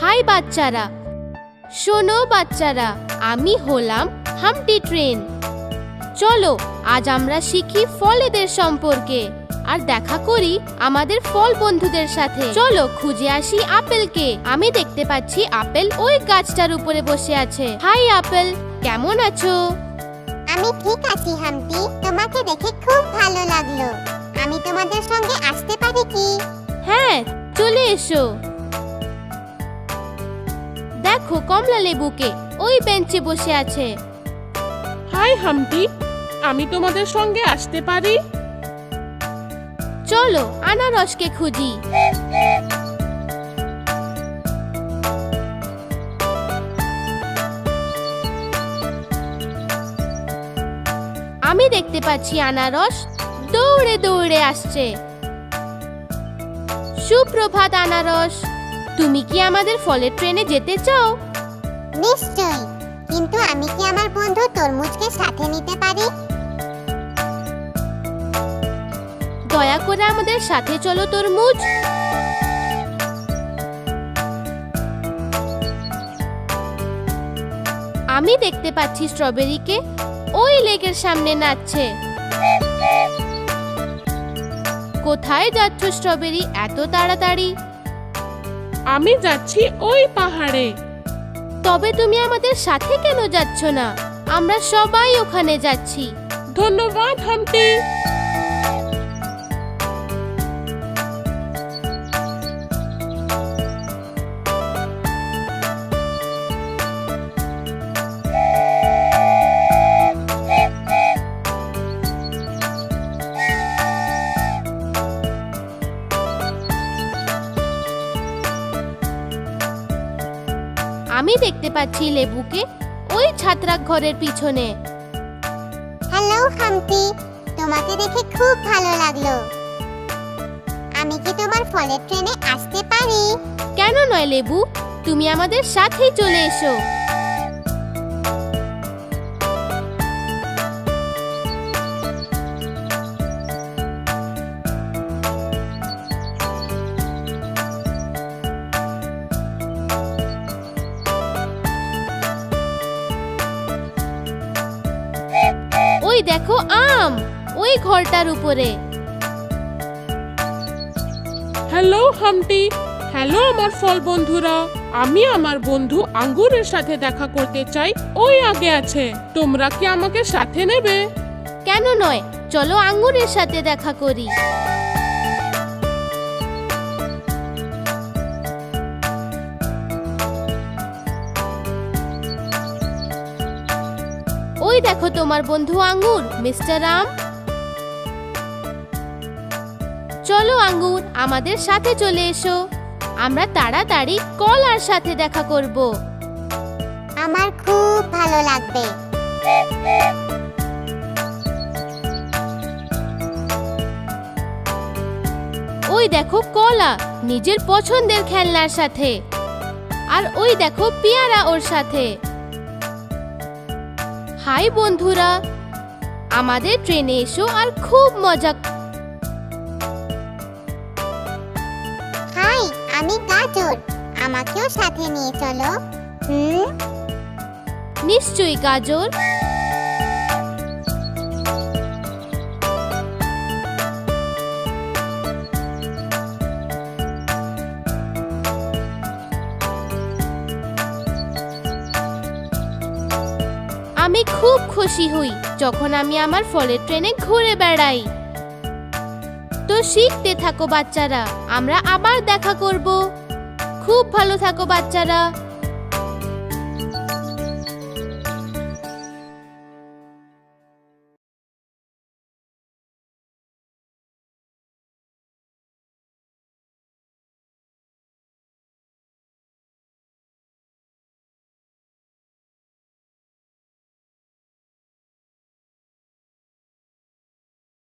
High বাচ্চারা, শোনো বাচ্চারা, আমি হলাম হাম্পটি ট্রেন। চলো আজ আমরা শিখি ফলেদের সম্পর্কে আর দেখা করি আমাদের ফল বন্ধুদের সাথে। চলো খুঁজে আসি আপেলকে। আমি দেখতে পাচ্ছি আপেল ওই গাছটার উপরে বসে আছে। হাই আপেল, কেমন আছো? আমি ঠিক আছি হাম্পি, তোমাকে দেখে খুব ভালো লাগলো। আমি তোমাদের সঙ্গে আসতে পারি কি? হ্যাঁ, চলে এসো। দেখো কমলা লেবুকে, ওই বেঞ্চে বসে আছে। হাই হাম্পি, আমি তোমাদের সঙ্গে আসতে পারি? চলো আনারসকে খুঁজি। আমি দেখতে পাচ্ছি আনারস দৌড়ে দৌড়ে আসছে। সুপ্রভাত আনারস, তুমি কি আমাদের ফলের ট্রেনে যেতে চাও? নিশ্চয়ই, কিন্তু আমি কি আমার বন্ধু তরমুজকে সাথে নিতে পারি? দয়া করে আমাদের সাথে চলো তরমুজ। আমি দেখতে পাচ্ছি স্ট্রবেরিকে ওই লেকের সামনে নাচছে। কোথায় যাচ্ছ স্ট্রবেরি এত তাড়াতাড়ি? আমি যাচ্ছি ওই পাহাড়ে। তবে তুমি আমাদের সাথে কেন যাচ্ছ না? আমরা সবাই ওখানে যাচ্ছি। ধন্যবাদ হাম্পি। আমি দেখতে পাচ্ছি লেবুকে ওই ছাত্রাক ঘরের পিছনে। হ্যালো হাম্পি, তোমাকে দেখে খুব ভালো লাগলো। আমি কি তোমার ফলের ট্রেনে আসতে পারি? কেন নয় লেবু, তুমি আমাদের সাথেই চলে এসো। ওই দেখো আম, ওই ঘরটার উপরে। হ্যালো হাম্পি, হ্যালো আমার ফল বন্ধুরা। আমি আমার বন্ধু আঙ্গুরের সাথে দেখা করতে চাই, ওই আগে আছে। তোমরা কি আমাকে সাথে নেবে? কেন নয়, চলো আঙ্গুরের সাথে দেখা করি। ওই দেখো তোমার বন্ধু আঙ্গুর, মিস্টার আম। চলো আঙ্গুর, আমাদের সাথে চলে এসো। আমরা তাড়াতাড়ি কলার সাথে দেখা করব। আমার খুব ভালো লাগবে। ওই দেখো কলা নিজের পছন্দের খেলনার সাথে, আর ওই দেখো পেয়ারা ওর সাথে। হাই বন্ধুরা, আমাদের ট্রেনে এসো আর খুব মজা। হাই, আমি গাজর, আমাকেও সাথে নিয়ে চলো। নিশ্চয়ই গাজর। আমি খুব খুশি হই যখন আমি আমার ফলের ট্রেনে ঘুরে বেড়াই। তো শিখতে থাকো বাচ্চারা, আমরা আবার দেখা করব। খুব ভালো থাকো বাচ্চারা।